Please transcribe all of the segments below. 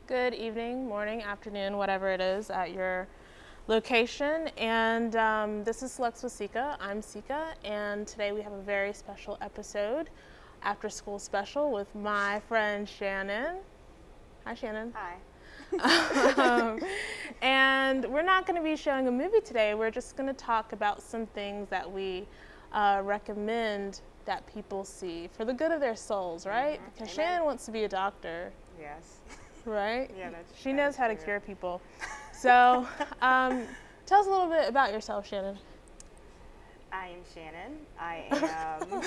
Good evening, morning, afternoon, whatever it is at your location. And this is Selects with Sika. I'm Sika, and today we have a very special episode, after school special, with my friend Shannon. Hi, Shannon. Hi. And we're not going to be showing a movie today. We're just going to talk about some things that we recommend that people see for the good of their souls, right? Mm-hmm. Because Amen. Shannon wants to be a doctor. Yes. Right? Yeah, she knows how to cure people. So, tell us a little bit about yourself, Shannon. I am Shannon. I am.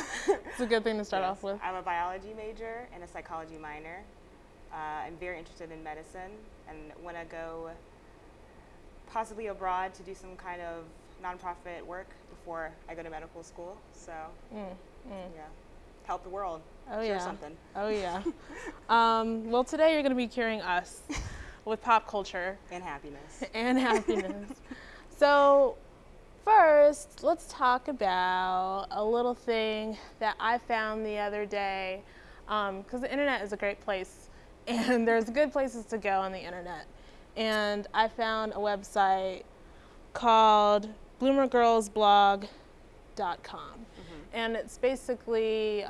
It's a good thing to start Yes. off with. I'm a biology major and a psychology minor. I'm very interested in medicine and want to go possibly abroad to do some kind of nonprofit work before I go to medical school. So, yeah, help the world. Oh, Cure yeah. something. Oh, yeah. Well, today you're going to be curing us with pop culture. And happiness. And happiness. So, first, let's talk about a little thing that I found the other day, because the internet is a great place, and there's good places to go on the internet. And I found a website called bloomergirlsblog.com. And it's basically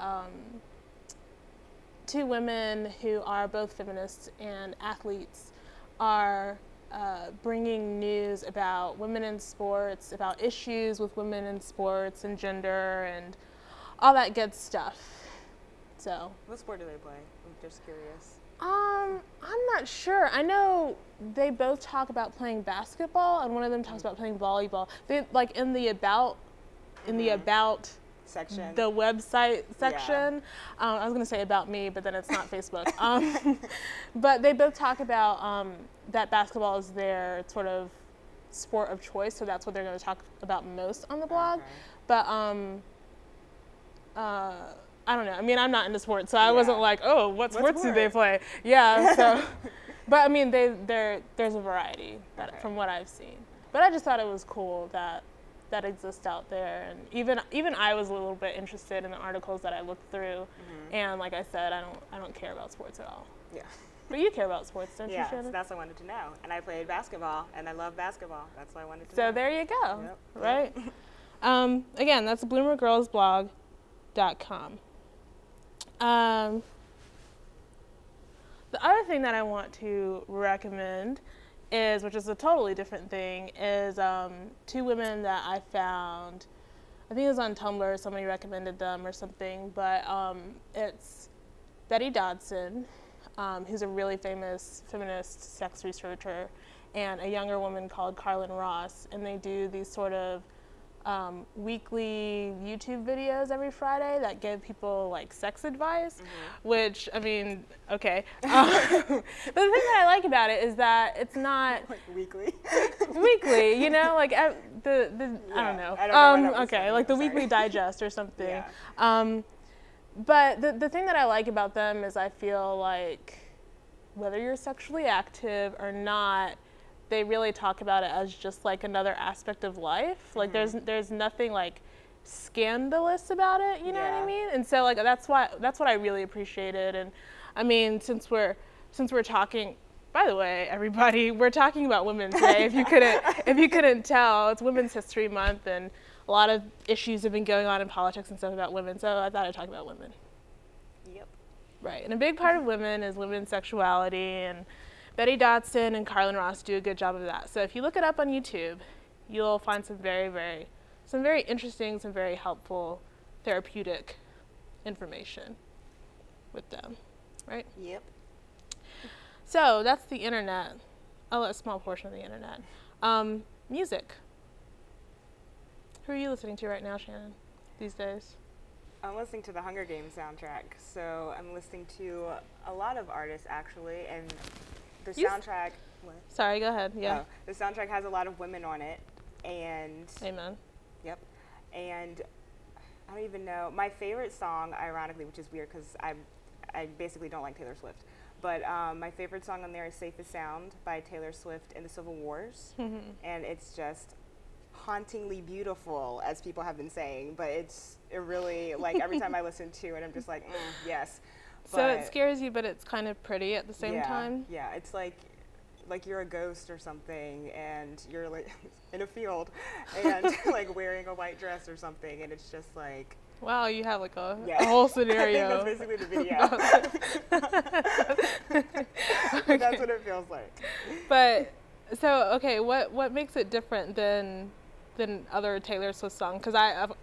two women who are both feminists and athletes are bringing news about women in sports, about issues with women in sports and gender and all that good stuff. So, What sport do they play? I'm just curious. I'm not sure. I know they both talk about playing basketball, and one of them talks about playing volleyball. They like in the about Section. the website section. I was going to say about me, but then it's not Facebook. But they both talk about that basketball is their sort of sport of choice, so that's what they're going to talk about most on the blog. Okay. But I don't know. I mean, I'm not into sports, so I wasn't like, oh, what sports do they play? Yeah. So, but I mean, there's a variety from what I've seen. But I just thought it was cool that exists out there, and even I was a little bit interested in the articles that I looked through, and like I said, I don't care about sports at all. Yeah. But you care about sports, don't you, Yeah, Shannon? so that's what I wanted to know. And I played basketball, and I love basketball. That's what I wanted to know. So there you go, Yep. right? Again, that's bloomergirlsblog.com. The other thing that I want to recommend is, which is a totally different thing, is two women that I found. I think it was on Tumblr, somebody recommended them or something, but it's Betty Dodson, who's a really famous feminist sex researcher, and a younger woman called Carlin Ross, and they do these sort of weekly YouTube videos every Friday that give people like sex advice, which, I mean, okay. But the thing that I like about it is that it's not Like weekly. weekly, you know, like I don't know. I don't know where that was Okay, from. like the I'm weekly sorry. digest or something. Yeah. But the thing that I like about them is I feel like whether you're sexually active or not, they really talk about it as just like another aspect of life. Like there's nothing like scandalous about it, you know what I Yeah. mean? And so like that's what I really appreciated. And I mean, since we're talking, by the way, everybody, we're talking about women today. If you couldn't tell, it's Women's History Month, and a lot of issues have been going on in politics and stuff about women. So I thought I'd talk about women. Yep. Right, and a big part of women is women's sexuality, and Betty Dodson and Carlin Ross do a good job of that. So if you look it up on YouTube, you'll find some very interesting, some very helpful, therapeutic information with them, right? Yep. So that's the internet, a small portion of the internet. Music. Who are you listening to right now, Shannon, these days? I'm listening to the Hunger Games soundtrack. So I'm listening to a lot of artists, actually, and the soundtrack. What? Sorry, go ahead. Yeah. Oh, the soundtrack has a lot of women on it, and Amen. Yep. And I don't even know my favorite song, ironically, which is weird because I basically don't like Taylor Swift. But my favorite song on there is "Safe as Sound" by Taylor Swift and the Civil Wars, and it's just hauntingly beautiful, as people have been saying. But it really, like, every time I listen to it, I'm just like, yes. So it scares you, but it's kind of pretty at the same time? Yeah, it's like you're a ghost or something, and you're like in a field, and like wearing a white dress or something, and it's just like. Wow, you have like a whole scenario. I think that's basically the video. But that's what it feels like. But so okay, what makes it different than other Taylor Swift songs? Because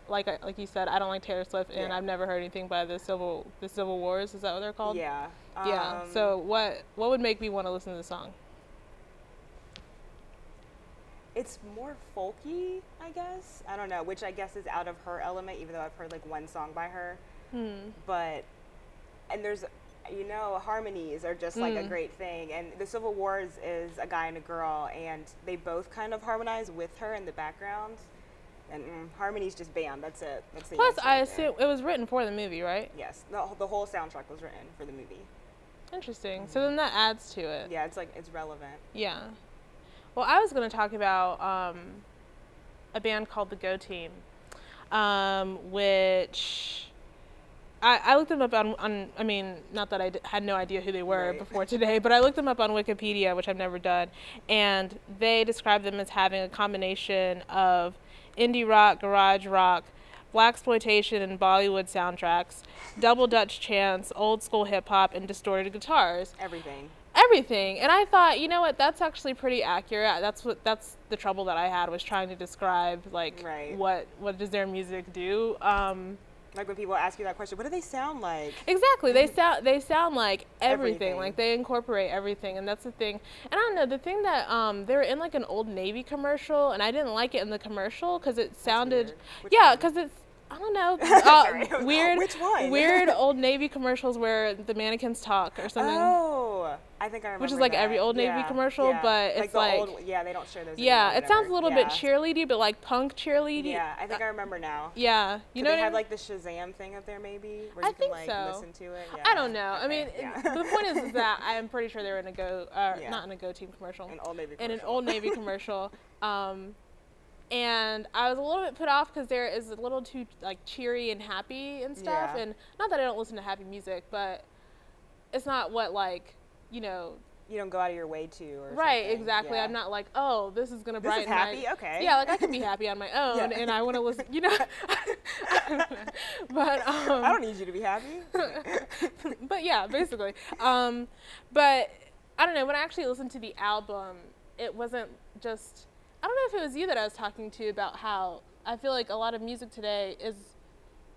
like you said, I don't like Taylor Swift, and I've never heard anything by the Civil Wars. Is that what they're called? Yeah. Yeah. So what would make me want to listen to the song? It's more folky, I guess. I don't know, which I guess is out of her element, even though I've heard like one song by her. But, and there's, harmonies are just like a great thing. And the Civil Wars is a guy and a girl, and they both kind of harmonize with her in the background. And harmonies just bam, that's it. That's the Plus, answer I right assume it was written for the movie, right? Yes, the whole soundtrack was written for the movie. Interesting. So then that adds to it. Yeah, it's relevant. Yeah. Well, I was going to talk about a band called the Go Team, which I looked them up on I mean, not that I had no idea who they were before today, but I looked them up on Wikipedia, which I've never done, and they describe them as having a combination of indie rock, garage rock, blaxploitation and Bollywood soundtracks, double Dutch chants, old school hip hop, and distorted guitars. Everything. And I thought, you know what, that's actually pretty accurate. That's the trouble that I had, was trying to describe like what does their music do. Like when people ask you that question, what do they sound like? Exactly. They sound like everything. Like they incorporate everything, and that's the thing. And I don't know, the thing that they were in like an Old Navy commercial, and I didn't like it in the commercial because it sounded because it's, I don't know, weird. Which one? Weird Old Navy commercials where the mannequins talk or something. Oh, I think I remember. Which is like that. Every Old Navy commercial, but it's like old, they don't share those. Yeah, anymore, it sounds a little bit cheerleady, but like punk cheerleady. Yeah, I think I remember now. Yeah, you know, they have like the Shazam thing up there, maybe, where you can like listen to it. Yeah. I don't know. Okay. I mean, the point is that I'm pretty sure they were in a not in a Go Team commercial. An Old Navy commercial. In an Old Navy commercial. And I was a little bit put off because there is a little too like cheery and happy and stuff. Yeah. And not that I don't listen to happy music, but it's not what you don't go out of your way to. Or right, something. exactly. Yeah. I'm not like, oh, this is gonna brighten happy. Okay. Yeah, like I can be happy on my own, and I want to listen. But I don't need you to be happy. But yeah, basically. But I don't know. When I actually listened to the album, it wasn't just. I don't know if it was you that I was talking to about how I feel like a lot of music today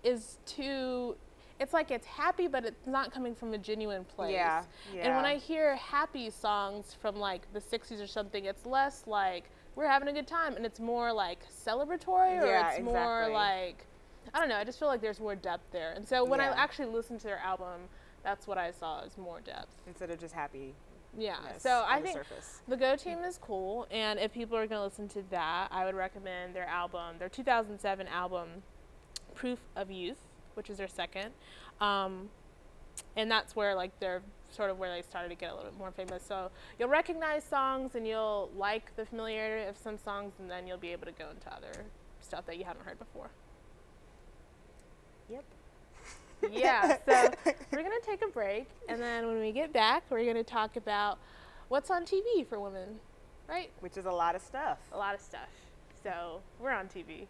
is too, it's like it's happy, but it's not coming from a genuine place. Yeah. And when I hear happy songs from like the 60s or something, it's less like we're having a good time, and it's more like celebratory, or it's more like, I don't know, I just feel like there's more depth there. And so when I actually listened to their album, that's what I saw, is more depth. Instead of just happy. Yeah, so I think the Go Team is cool, and if people are going to listen to that, I would recommend their album, their 2007 album, Proof of Youth, which is their second, and that's where like they're sort of where they started to get a little bit more famous. So you'll recognize songs, and you'll like the familiarity of some songs, and then you'll be able to go into other stuff that you haven't heard before. Yep. Yeah, so we're going to take a break, and then when we get back, we're going to talk about what's on TV for women, right? Which is a lot of stuff. A lot of stuff. So we're on TV.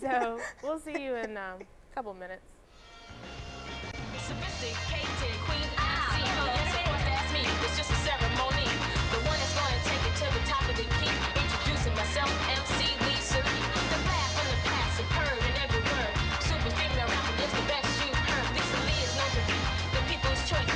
So we'll see you in a couple minutes. Sophisticated queen, that's me. It's just a ceremony. The one that's going to take it to the top of the key. Introducing myself, MC Lisa. The blast from the past, superb in every word. Super female rapper, it's the best you've heard. Lisa Lee is known to be the people's choice.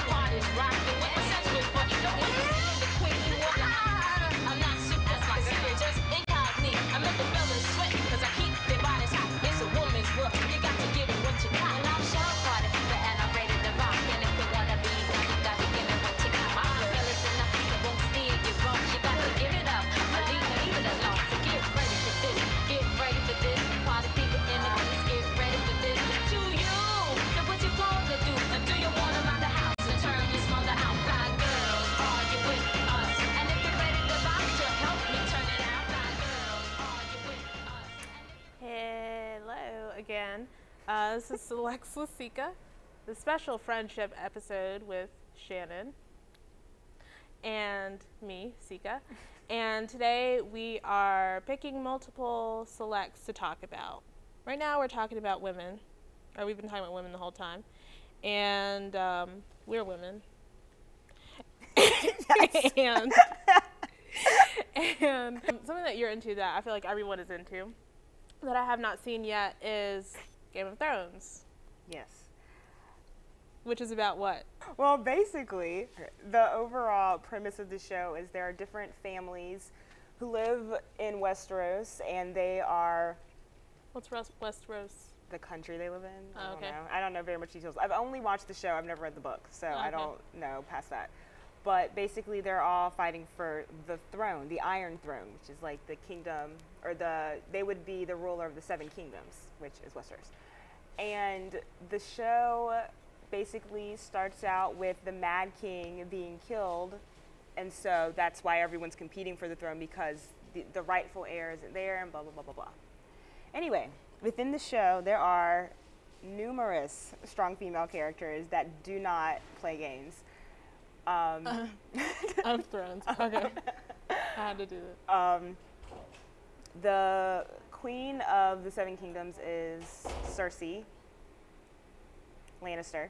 Part is rocking with a sensual voice. No one is the queen you want. I'm not super, that's my secret, just incognito. I make the fellas sweat, cause I keep their bodies hot. It's a woman's world, you got to give it what you got. And I'm sure part of the and I'm ready to rock. And if you wanna be down, you gotta give it what you got. My fellas in the house, I won't steer you wrong. You got to give it up, or leave it alone. So get ready for this, get ready for this. Party people in the place, get ready for this. To you, so what you gonna do? So do you wanna rock the house and turn this mother out? Fly girls, are you with us? And if you're ready to rock, to help me turn it out. Fly girls, are you with us? Hello again. This is Alexa Sika. the special friendship episode with Shannon and me, Sika. And today we are picking multiple selects to talk about. Right now we're talking about women, or we've been talking about women the whole time. And we're women. and something that you're into that I feel like everyone is into that I have not seen yet is Game of Thrones. Yes. Which is about what? Well, basically, the overall premise of the show is there are different families who live in Westeros, and they are... What's Westeros? The country they live in. Oh, okay. I don't know very much details. I've only watched the show. I've never read the book, so Okay. I don't know past that. But basically, they're all fighting for the throne, the Iron Throne, which is like the kingdom, or they would be the ruler of the Seven Kingdoms, which is Westeros. And the show basically starts out with the Mad King being killed, and so that's why everyone's competing for the throne, because the rightful heir isn't there, and blah, blah, blah, blah, blah. Anyway, within the show, there are numerous strong female characters that do not play games. Of Thrones. Okay. I had to do that. The queen of the Seven Kingdoms is Cersei Lannister,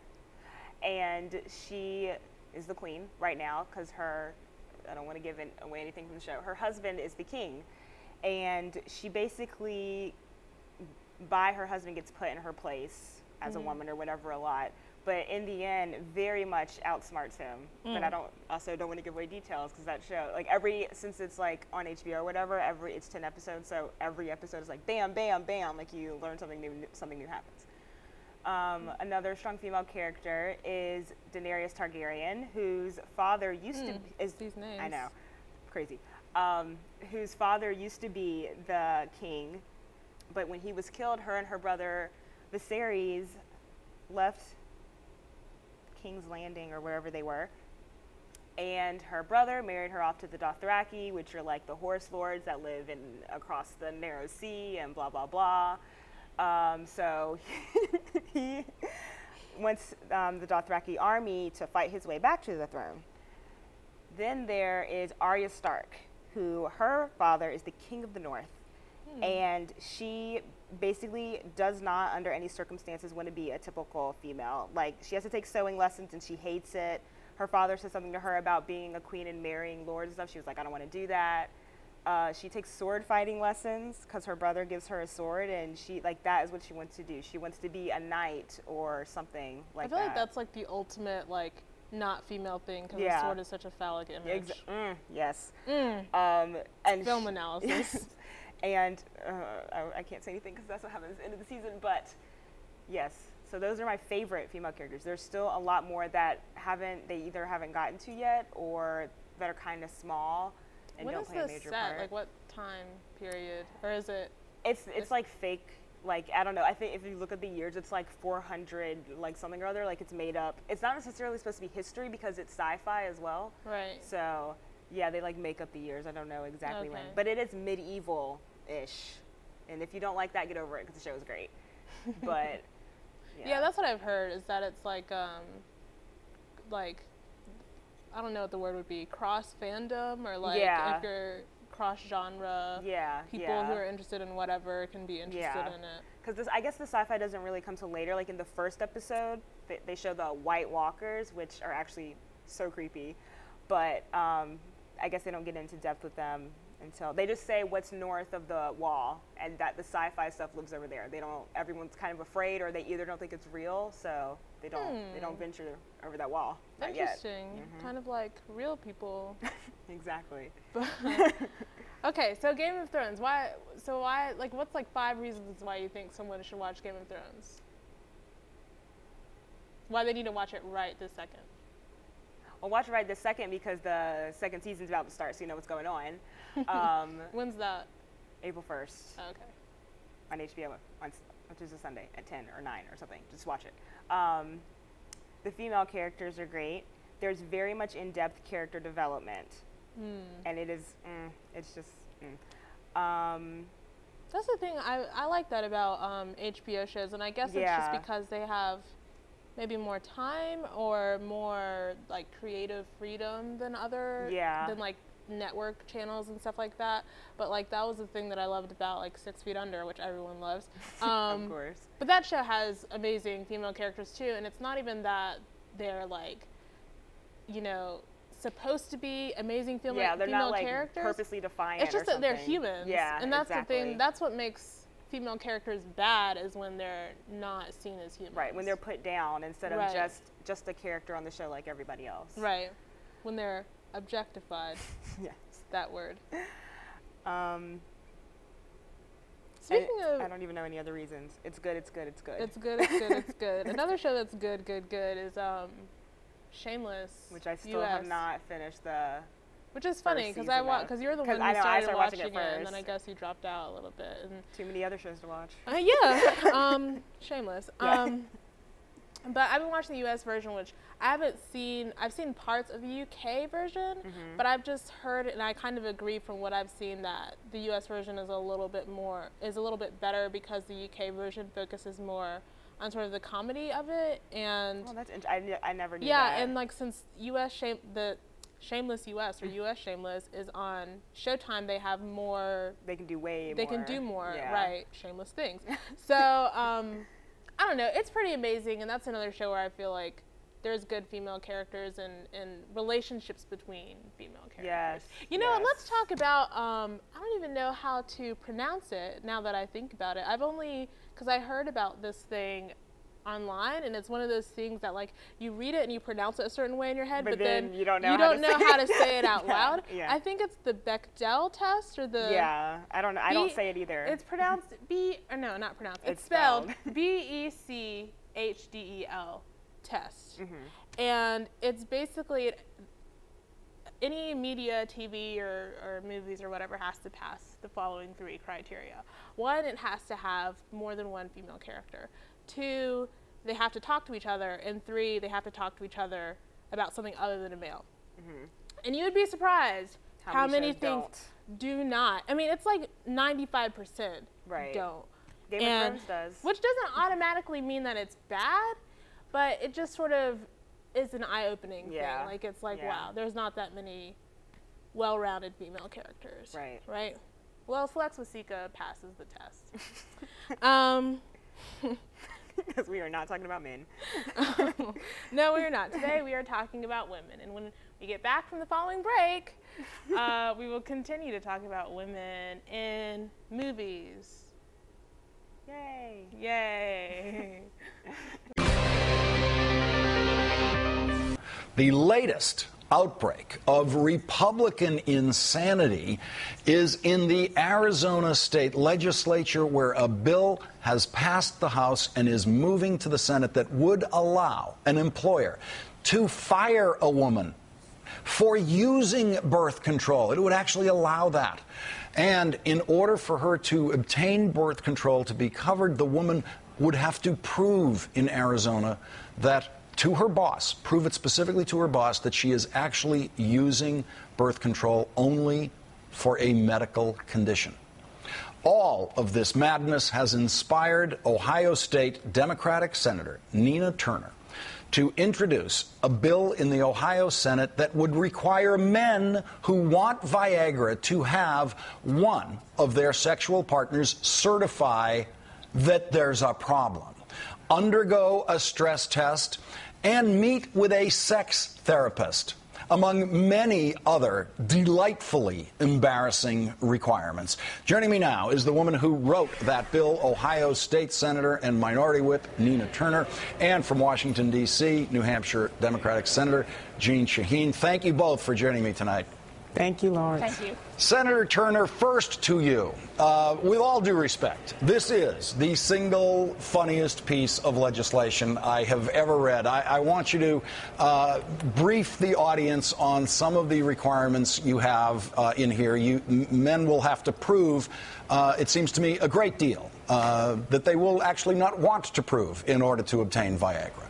and she is the queen right now because I don't want to give away anything from the show. Her husband is the king, and she basically, by her husband, gets put in her place as a woman or whatever a lot. But in the end, very much outsmarts him. But I don't want to give away details because that show, like since it's like on HBO or whatever, it's 10 episodes, so every episode is like bam, bam, bam, like you learn something new happens. Another strong female character is Daenerys Targaryen, whose father used to is these names. I know, crazy. Whose father used to be the king, but when he was killed, her and her brother Viserys left King's Landing or wherever they were, and her brother married her off to the Dothraki, which are like the horse lords that live across the narrow sea and blah blah blah. So he wants the Dothraki army to fight his way back to the throne. Then there is Arya Stark, who her father is the King of the North, and she basically does not under any circumstances want to be a typical female. Like, she has to take sewing lessons and she hates it. Her father said something to her about being a queen and marrying lords and stuff. She was like, I don't want to do that. She takes sword fighting lessons because her brother gives her a sword, and that is what she wants to do. She wants to be a knight or something like that. I feel like that's like the ultimate not female thing because the sword is such a phallic image. Yes. And film analysis. And I can't say anything because that's what happens at the end of the season, but yes. So those are my favorite female characters. There's still a lot more that they either haven't gotten to yet or that are kind of small and when don't play a major part. Like what time period? Or is it? It's like fake, like, I don't know. I think if you look at the years, it's like 400, like something or other, like it's made up. It's not necessarily supposed to be history because it's sci-fi as well. Right. So yeah, they like make up the years. I don't know exactly when, but it is medieval-ish. And if you don't like that, get over it because the show is great. But yeah, that's what I've heard is that it's like I don't know what the word would be, cross fandom or like if you're cross genre. People who are interested in whatever can be interested in it. Because I guess the sci-fi doesn't really come till later. Like in the first episode, they show the White Walkers, which are actually so creepy. But I guess they don't get into depth with them until they just say what's north of the wall, and that the sci-fi stuff lives over there. They don't. Everyone's kind of afraid, or they either don't think it's real, so they don't venture over that wall. Not Interesting. Yet. Kind of like real people. Exactly. Okay, so Game of Thrones. Why? Like, what's like 5 reasons why you think someone should watch Game of Thrones? Why they need to watch it right this second? Well, watch it right this second because the second season's about to start, so you know what's going on. When's that? April 1st. Oh, okay. On HBO, which is a Sunday at 10 or 9 or something. Just watch it. The female characters are great. There's very much in-depth character development. And it is, it's just, That's the thing, I like that about HBO shows, and I guess it's just because they maybe more time or more like creative freedom than than like network channels and stuff like that. But like that was the thing that I loved about like 6 Feet Under, which everyone loves. Of course. But that show has amazing female characters too, and it's not even that they're like, you know, supposed to be amazing female they're not like characters. Purposely defiant. It's just that they're humans. Yeah, and that's exactly. the thing. That's what makes female characters bad, is when they're not seen as humans. Right, when they're put down instead of Right. just a character on the show like everybody else. Right, when they're objectified. Yes. That word. Speaking of, I don't even know any other reasons. It's good. It's good. It's good. It's good. It's good. It's good. Another show that's good is Shameless. Which I still US. have not finished the. Which is funny because you're the one who I started watching watching it it, first. and then I guess you dropped out a little bit. And Too many other shows to watch. Shameless. Yeah. But I've been watching the U.S. version, which I haven't seen. I've seen parts of the U.K. version, but I've just heard, and I kind of agree from what I've seen, that the U.S. version is a little bit better because the U.K. version focuses more on sort of the comedy of it. And oh, that's I never knew that. Yeah, and like since the Shameless US or US Shameless is on Showtime, they have more. They can do way more. They can do more, yeah. right? Shameless things. So I don't know. It's pretty amazing, and that's another show where I feel like there's good female characters and relationships between female characters. Yes. You know, and let's talk about. I don't even know how to pronounce it now that I think about it. Because I heard about this thing online, and it's one of those things that like you read it and you pronounce it a certain way in your head, but then you don't know how to say it out loud. Yeah. I think it's the Bechdel test or the I don't know. I don't say it either. It's pronounced not pronounced. It's spelled BECHDEL test, and it's basically any media, TV or movies or whatever has to pass the following 3 criteria. 1, it has to have more than one female character. 2, they have to talk to each other. And 3, they have to talk to each other about something other than a male. And you would be surprised how many things do not. I mean, it's like 95% don't. Game of Thrones does. Which doesn't automatically mean that it's bad, but it just sort of is an eye-opening thing. Like, it's like, wow, there's not that many well-rounded female characters. Right? Well, Flex with Sika passes the test. Because we are not talking about men. No, we are not. Today we are talking about women. And when we get back from the following break, we will continue to talk about women in movies. Yay. Yay. The latest outbreak of Republican insanity is in the Arizona state legislature, where a bill has passed the House and is moving to the Senate that would allow an employer to fire a woman for using birth control. It would actually allow that. And in order for her to obtain birth control to be covered, the woman would have to prove in Arizona that to her boss, prove it specifically to her boss, that she is actually using birth control only for a medical condition. All of this madness has inspired Ohio State Democratic Senator Nina Turner to introduce a bill in the Ohio Senate that would require men who want Viagra to have one of their sexual partners certify that there's a problem, undergo a stress test, and meet with a sex therapist, among many other delightfully embarrassing requirements. Joining me now is the woman who wrote that bill, Ohio State Senator and Minority Whip Nina Turner, and from Washington, D.C., New Hampshire Democratic Senator Jeanne Shaheen. Thank you both for joining me tonight. Thank you, Lawrence. Thank you. Senator Turner, first to you. With all due respect, this is the single funniest piece of legislation I have ever read. I want you to brief the audience on some of the requirements you have in here. Men will have to prove, it seems to me, a great deal that they will actually not want to prove in order to obtain Viagra.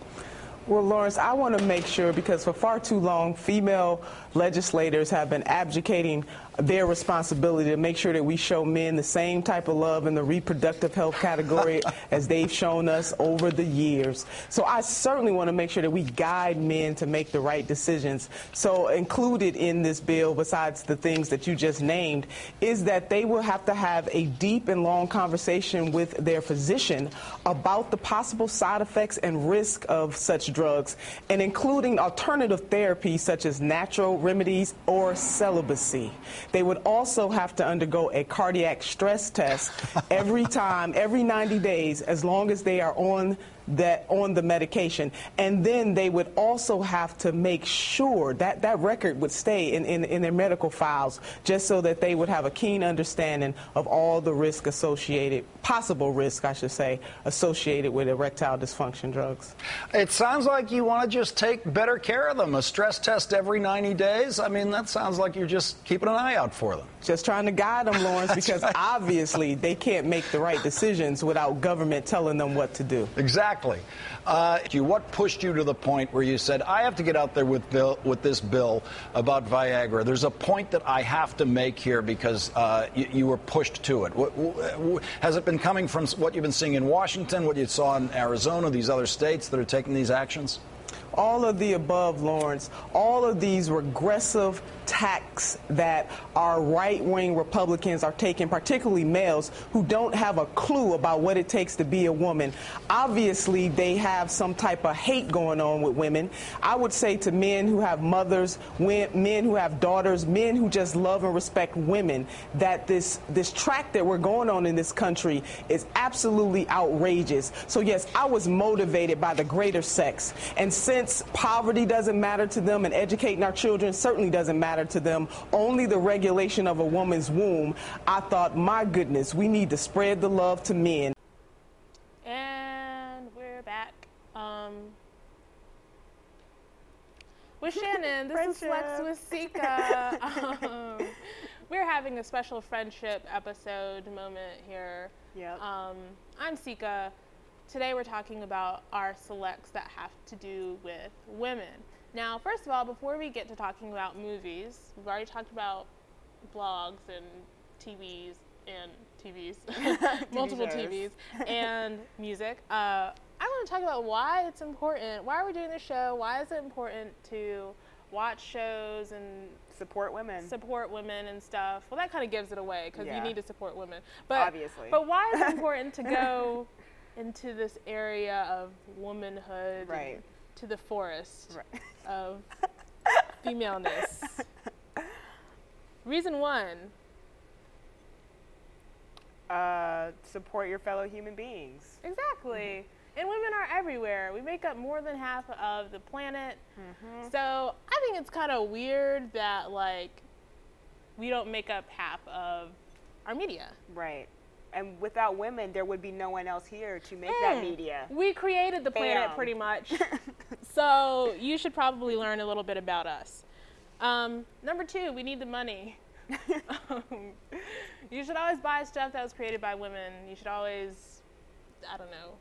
Well, Lawrence, I want to make sure, because for far too long, female legislators have been abdicating their responsibility to make sure that we show men the same type of love in the reproductive health category as they've shown us over the years. So I certainly want to make sure that we guide men to make the right decisions. So included in this bill, besides the things that you just named, is that they will have to have a deep and long conversation with their physician about the possible side effects and risk of such drugs, and including alternative therapy such as natural remedies or celibacy. They would also have to undergo a cardiac stress test every 90 days, as long as they are on the medication. And then they would also have to make sure that that record would stay in their medical files, just so that they would have a keen understanding of all the risk associated, possible risk, I should say, associated with erectile dysfunction drugs. It sounds like you want to just take better care of them. A stress test every 90 days? I mean, that sounds like you're just keeping an eye out for them. Just trying to guide them, Lawrence, because obviously they can't make the right decisions without government telling them what to do. Exactly. What pushed you to the point where you said, I have to get out there with this bill about Viagra? There's a point that I have to make here, because you were pushed to it. Has it been coming from what you've been seeing in Washington, what you saw in Arizona, these other states that are taking these actions? All of the above, Lawrence. All of these regressive tactics that our right-wing Republicans are taking, particularly males who don't have a clue about what it takes to be a woman. Obviously, they have some type of hate going on with women. I would say to men who have mothers, men who have daughters, men who just love and respect women, that this track that we're going on in this country is absolutely outrageous. So yes, I was motivated by the greater sex. And since poverty doesn't matter to them and educating our children certainly doesn't matter to them, only the regulation of a woman's womb, I thought, my goodness, we need to spread the love to men. And we're back. With Shannon, this is Flex with Sika. We're having a special friendship episode moment here. Yep. I'm Sika. Today we're talking about our selects that have to do with women. Now, first of all, before we get to talking about movies, we've already talked about blogs and TVs, multiple TVs, and music. I want to talk about why it's important. Why are we doing this show? Why is it important to watch shows and support women and stuff? Well, that kind of gives it away, because you need to support women. But obviously. But why is it important to go into this area of womanhood, right, and to the forest of femaleness? Reason one. Support your fellow human beings. Exactly. And women are everywhere. We make up more than half of the planet. So I think it's kind of weird that, like, we don't make up half of our media. Right. And without women, there would be no one else here to make that media. We created the planet pretty much. So you should probably learn a little bit about us. Number two, we need the money. You should always buy stuff that was created by women. You should always, I don't know,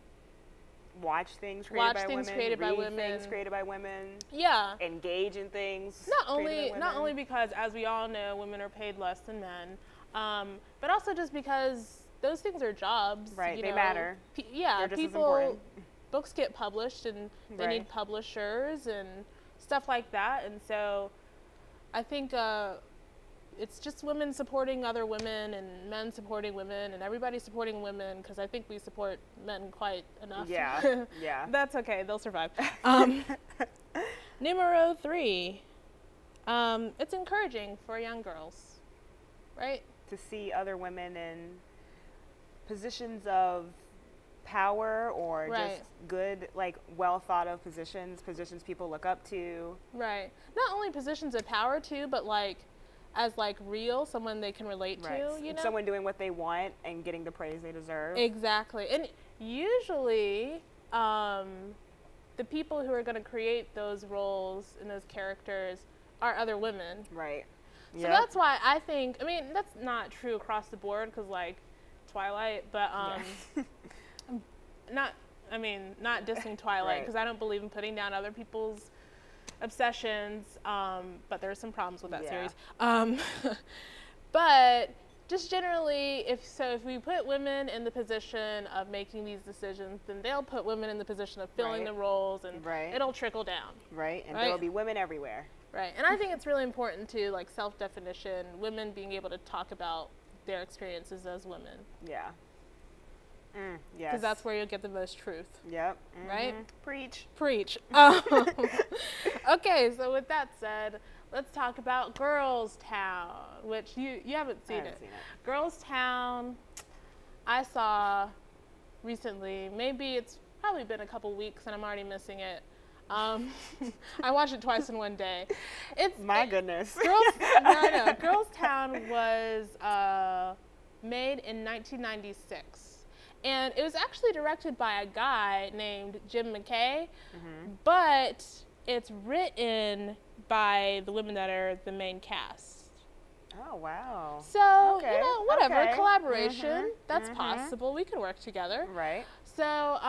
watch things created by women, read things created by women. Yeah. Engage in things. Not only because, as we all know, women are paid less than men, but also just because those things are jobs. Right. They know. matter. They're just people. Books get published, and they need publishers and stuff like that. And so, I think it's just women supporting other women, and men supporting women, and everybody supporting women, because I think we support men quite enough. Yeah. Yeah. That's okay. They'll survive. Numero three. It's encouraging for young girls, right? To see other women in positions of power, or just good, like, well thought of positions people look up to. Right. Not only positions of power too, but like as like real, someone they can relate to, you know? Someone doing what they want and getting the praise they deserve. Exactly. And usually the people who are going to create those roles and those characters are other women. Right. So that's why I think, I mean, that's not true across the board, because like Twilight, but not I mean, not dissing Twilight, because I don't believe in putting down other people's obsessions, but there are some problems with that series. But just generally, if we put women in the position of making these decisions, then they'll put women in the position of filling the roles, and it'll trickle down. Right, and there will be women everywhere. Right, and I think it's really important to, like, self-definition, women being able to talk about their experiences as women. Yeah. Yes. Because that's where you'll get the most truth. Yep. Right? Preach. Preach. Okay, so with that said, let's talk about Girls Town, which you haven't seen it. Girls Town, I saw recently. Maybe it's probably been a couple weeks and I'm already missing it. I watched it twice in one day. My goodness. Girls Town was made in 1996. And it was actually directed by a guy named Jim McKay, but it's written by the women that are the main cast. Oh, wow. So, you know, whatever, collaboration, that's possible. We can work together. Right. So,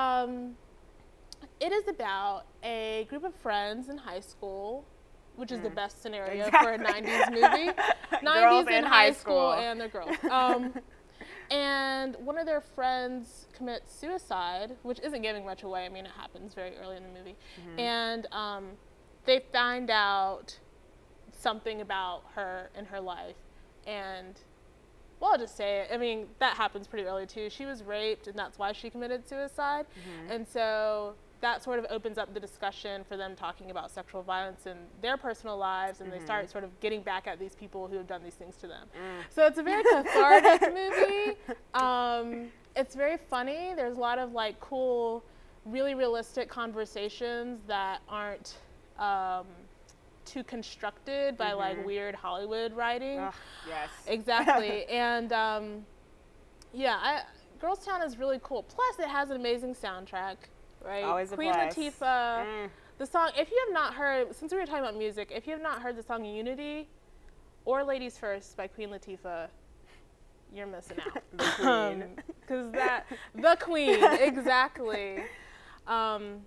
it is about a group of friends in high school, which is the best scenario for a 90s movie. 90s in high school and they're girls. And one of their friends commits suicide, which isn't giving much away. I mean, it happens very early in the movie. And they find out something about her and her life. And, well, I'll just say it. I mean, that happens pretty early, too. She was raped, and that's why she committed suicide. And so that sort of opens up the discussion for them talking about sexual violence in their personal lives, and they start sort of getting back at these people who have done these things to them. So it's a very cathartic movie. It's very funny. There's a lot of, like, cool, really realistic conversations that aren't too constructed by, like, weird Hollywood writing. Yes. Exactly. And, Girls Town is really cool. Plus, it has an amazing soundtrack. Right, always a Queen plus. Latifah. The song, if you have not heard, since we were talking about music, if you have not heard the song Unity or Ladies First by Queen Latifah, you're missing out. The Queen. Because the Queen, exactly. Amen.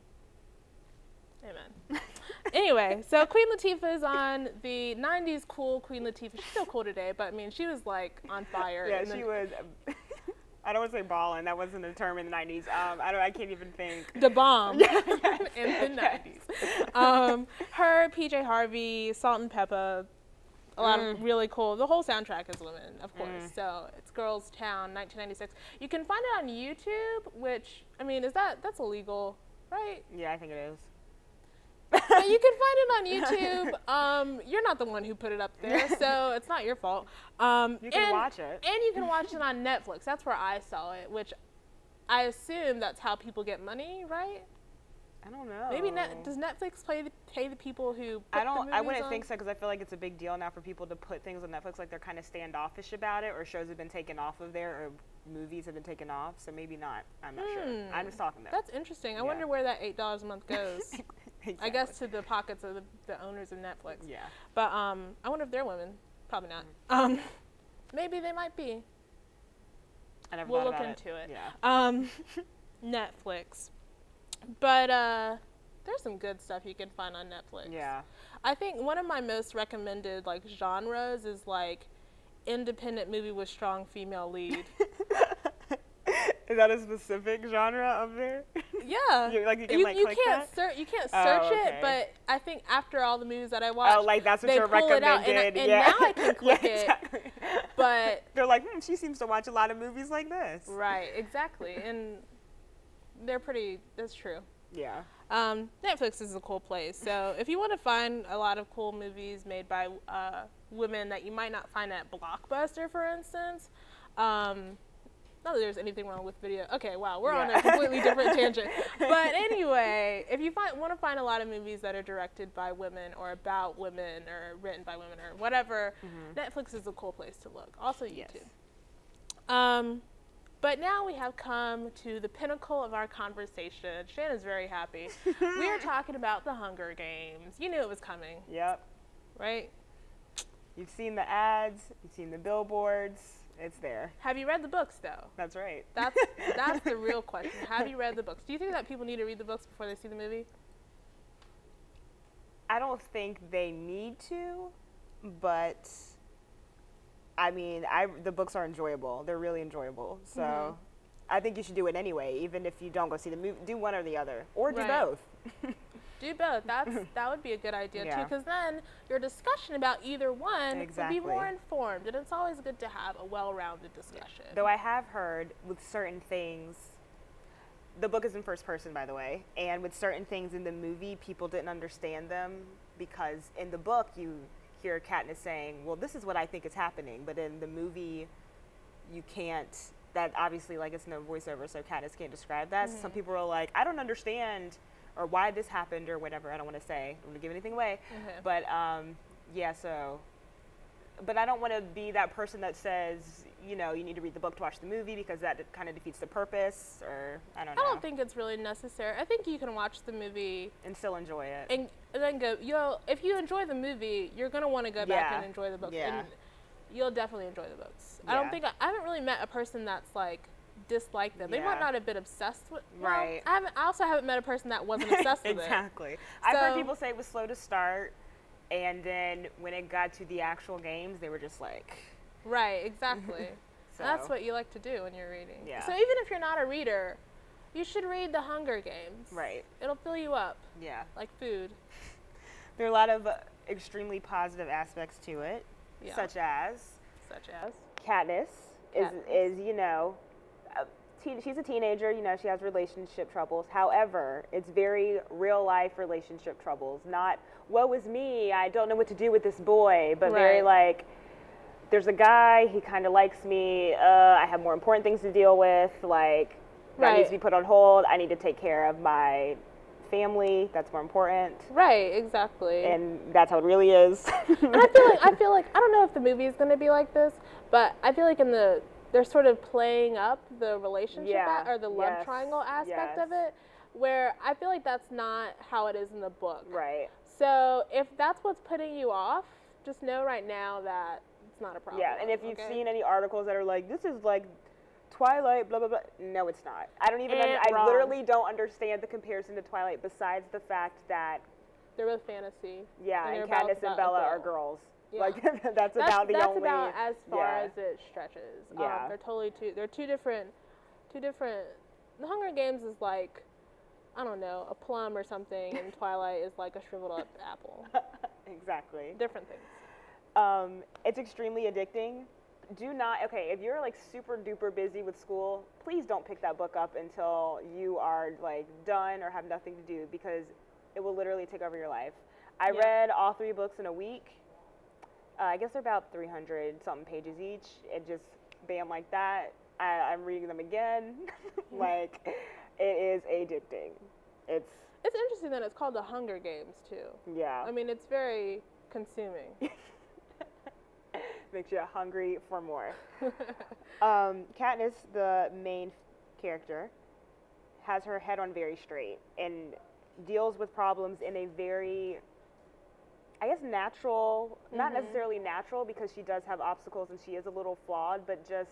Anyway, so Queen Latifah is on the 90s cool Queen Latifah. She's still cool today, but I mean, she was like on fire. Yeah, she was. I don't want to say ballin'. That wasn't a term in the 90s. I can't even think. The bomb in the 90s. Her, PJ Harvey, Salt and Pepper, a lot of really cool. The whole soundtrack is women, of course. So it's Girls Town, 1996. You can find it on YouTube, which, I mean, that's illegal, right? Yeah, I think it is. But you can find it on YouTube. You're not the one who put it up there, so it's not your fault. You can watch it. And you can watch it on Netflix. That's where I saw it, which I assume that's how people get money, right? I don't know. Maybe does Netflix pay the people who put the movies I wouldn't on? think so, because I feel like it's a big deal now for people to put things on Netflix, like they're kind of standoffish about it, or shows have been taken off of there, or movies have been taken off, so maybe not. I'm not sure. I'm just talking though. That's interesting. I wonder where that $8 a month goes. Exactly. I guess to the pockets of the owners of Netflix. Yeah. But I wonder if they're women. Probably not. Maybe they might be. I never we'll thought look about into it. Yeah. Netflix. But there's some good stuff you can find on Netflix. Yeah. I think one of my most recommended like genres is like independent movie with strong female lead. Is that a specific genre up there? Yeah. You can't search it, but I think after all the movies that I watched, like that's what they you're pull it out, recommended. and now I can click exactly. it. But they're like, she seems to watch a lot of movies like this. Right, exactly, and they're pretty. That's true. Yeah. Netflix is a cool place. So if you want to find a lot of cool movies made by women that you might not find at Blockbuster, for instance. Not that there's anything wrong with video. Okay, wow, we're on a completely different tangent. But anyway, if you want to find a lot of movies that are directed by women or about women or written by women or whatever, Netflix is a cool place to look. Also YouTube. Yes. But now we have come to the pinnacle of our conversation. Shannon's very happy. We are talking about the Hunger Games. You knew it was coming. Yep. Right? You've seen the ads. You've seen the billboards. It's there. Have you read the books, though? That's right. That's the real question. Have you read the books? Do you think that people need to read the books before they see the movie? I don't think they need to, but I mean, the books are enjoyable. They're really enjoyable. So I think you should do it anyway, even if you don't go see the movie. Do one or the other, or do both. Do both. That would be a good idea too, because then your discussion about either one would be more informed, and it's always good to have a well-rounded discussion. Though I have heard with certain things, the book is in first person, by the way, and with certain things in the movie, people didn't understand them because in the book you hear Katniss saying, "Well, this is what I think is happening," but in the movie, you can't. That obviously, like, it's no voiceover, so Katniss can't describe that. So some people are like, "I don't understand." Or why this happened or whatever. I don't want to say. I don't want to give anything away. But yeah, so. But I don't want to be that person that says, you know, you need to read the book to watch the movie because that kind of defeats the purpose. Or I don't know. I don't think it's really necessary. I think you can watch the movie and still enjoy it. And then go. If you enjoy the movie, you're gonna want to go back and enjoy the book. Yeah. And you'll definitely enjoy the books. Yeah. I haven't really met a person that's like dislike them. They might not have been obsessed with. Right. Well, I also haven't met a person that wasn't obsessed with it. Exactly. I've heard people say it was slow to start, and then when it got to the actual games, they were just like. Right. Exactly. So. That's what you like to do when you're reading. Yeah. So even if you're not a reader, you should read The Hunger Games. Right. It'll fill you up. Yeah. Like food. There are a lot of extremely positive aspects to it, such as Katniss is you know. She's a teenager, you know, she has relationship troubles. However, it's very real life relationship troubles. Not, woe is me, I don't know what to do with this boy, but very like, there's a guy, he kind of likes me, I have more important things to deal with, like, that needs to be put on hold, I need to take care of my family, that's more important. Right, exactly. And that's how it really is. And I feel like, I don't know if the movie is going to be like this, but I feel like they're sort of playing up the relationship or the love triangle aspect of it, where I feel like that's not how it is in the book. Right. So if that's what's putting you off, just know right now that it's not a problem. Yeah, and if you've seen any articles that are like, this is like Twilight, blah, blah, blah, no, it's not. I don't even, I literally don't understand the comparison to Twilight besides the fact that they're both fantasy. Yeah, and Katniss and Bella are girls. Yeah. Like that's about the only. That's about as far as it stretches. Yeah. They're two different. The Hunger Games is like, I don't know, a plum or something, and Twilight is like a shriveled up apple. Exactly. Different things. It's extremely addicting. If you're like super duper busy with school, please don't pick that book up until you are like done or have nothing to do, because it will literally take over your life. I read all 3 books in a week. I guess they're about 300-something pages each. It just, bam, like that. I'm reading them again. Like, it is addicting. It's interesting that it's called The Hunger Games, too. Yeah. I mean, it's very consuming. Makes you hungry for more. Katniss, the main character, has her head on very straight and deals with problems in a very, I guess, natural, not necessarily natural, because she does have obstacles and she is a little flawed, but just.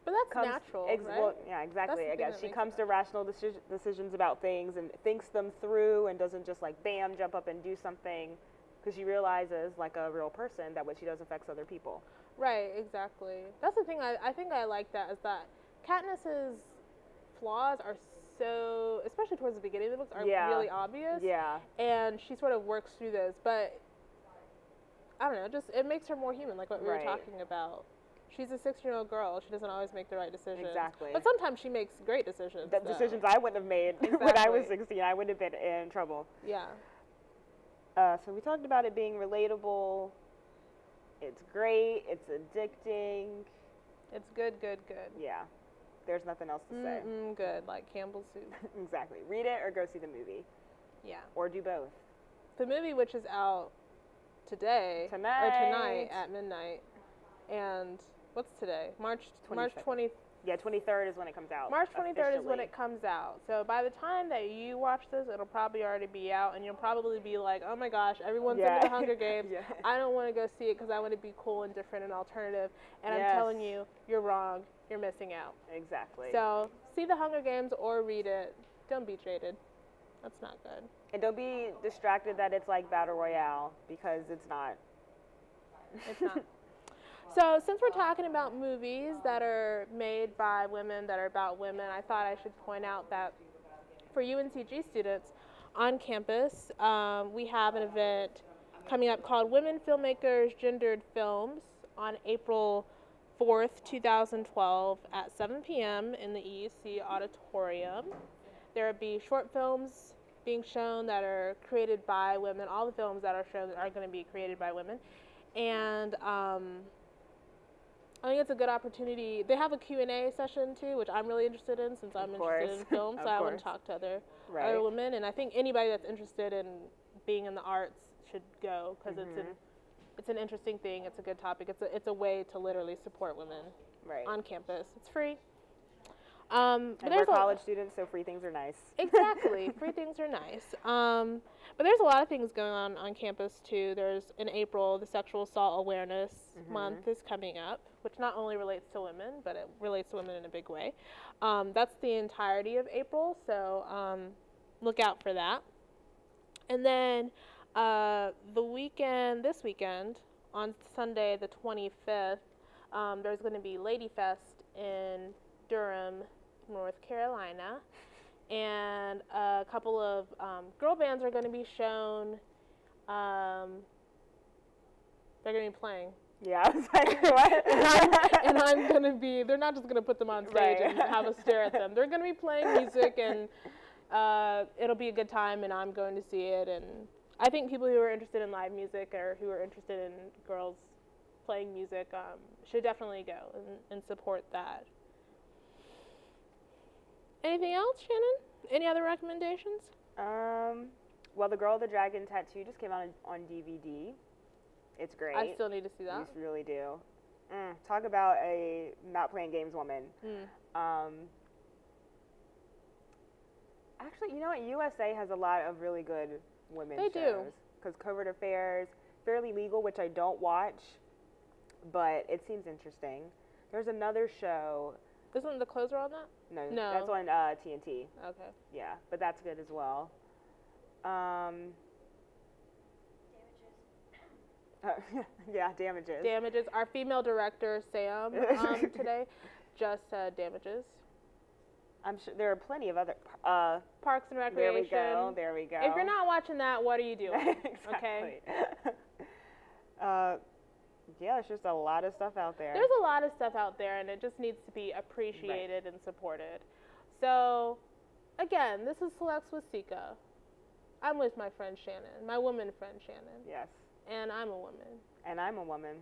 But that's natural, right? Well, yeah, exactly. I guess she comes to rational decisions about things and thinks them through and doesn't just like, bam, jump up and do something, because she realizes, like a real person, that what she does affects other people. Right, exactly. That's the thing I think I like that, is that Katniss's flaws are so, especially towards the beginning of the books, are really obvious. Yeah. And she sort of works through those, but I don't know, just it makes her more human, like what we were talking about. She's a 16-year-old girl. She doesn't always make the right decisions. Exactly. But sometimes she makes great decisions. Decisions I wouldn't have made when I was 16. I would have been in trouble. Yeah. So we talked about it being relatable. It's great. It's addicting. It's good, good, good. Yeah. There's nothing else to say. Good, like Campbell's soup. Exactly. Read it or go see the movie. Yeah. Or do both. The movie, which is out tonight at midnight. And what's today? March 25th. Yeah, 23rd is when it comes out. March 23rd is when officially. it comes out. So by the time that you watch this, it'll probably already be out, and you'll probably be like, oh my gosh, everyone's into the Hunger Games. Yeah. I don't want to go see it because I want to be cool and different and alternative. And I'm Yes. telling you, you're wrong. You're missing out. Exactly. So see the Hunger Games or read it. Don't be jaded. That's not good. And don't be distracted that it's like Battle Royale, because it's not. It's not. So since we're talking about movies that are made by women, that are about women, I thought I should point out that for UNCG students on campus, we have an event coming up called Women Filmmakers Gendered Films on April 4th, 2012 at 7 p.m. in the EUC auditorium. There will be short films being shown that are created by women. All the films that are shown are going to be created by women. And I think it's a good opportunity. They have a Q&A session too, which I'm really interested in since I'm interested in film, so I want to talk to other women. And I think anybody that's interested in being in the arts should go, because it's an interesting thing. It's a good topic. It's a way to literally support women on campus. It's free. And we're college students, so free things are nice. Exactly. Free things are nice. But there's a lot of things going on campus, too. There's, in April, the Sexual Assault Awareness Month is coming up, which not only relates to women, but it relates to women in a big way. That's the entirety of April, so look out for that. And then this weekend, on Sunday the 25th, there's going to be Lady Fest in Durham, North Carolina, and a couple of girl bands are going to be shown. They're going to be playing. Yeah, I was like, what? and I'm going to be, they're not just going to put them on stage and have us stare at them. They're going to be playing music, and it'll be a good time, and I'm going to see it. And I think people who are interested in live music or who are interested in girls playing music should definitely go and support that. Anything else, Shannon? Any other recommendations? Well, The Girl with the Dragon Tattoo just came out on DVD. It's great. I still need to see that. You really do. Talk about a not playing games woman. Actually, you know what? USA has a lot of really good women's shows. They do. Because Covert Affairs, Fairly Legal, which I don't watch, but it seems interesting. There's another show. Isn't The Closer on that? No. That's on TNT. Okay. Yeah, but that's good as well. Yeah, Damages. Damages. Our female director, Sam, today just said Damages. I'm sure there are plenty of other Parks and Recreation. There we go. If you're not watching that, what are you doing? Exactly. Yeah, there's just a lot of stuff out there. There's a lot of stuff out there, and it just needs to be appreciated and supported. So, again, this is Selects with Sika. I'm with my friend Shannon, my woman friend Shannon. Yes. And I'm a woman. And I'm a woman.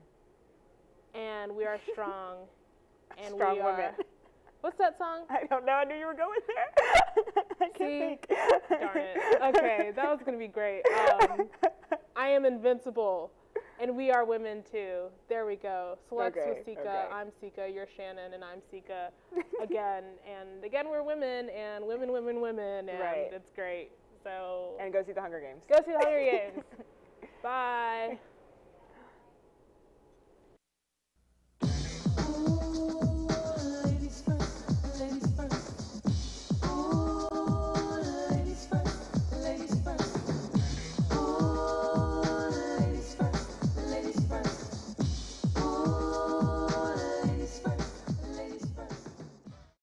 And we are strong. And strong we are. Women. What's that song? I don't know. I knew you were going there. I can't think. Darn it. Okay, that was going to be great. I am invincible. And we are women too. There we go. Selects with Sika. Okay. I'm Sika. You're Shannon, and I'm Sika again. And again, we're women, and women, and it's great. So. And go see the Hunger Games. Go see the Hunger Games. Bye.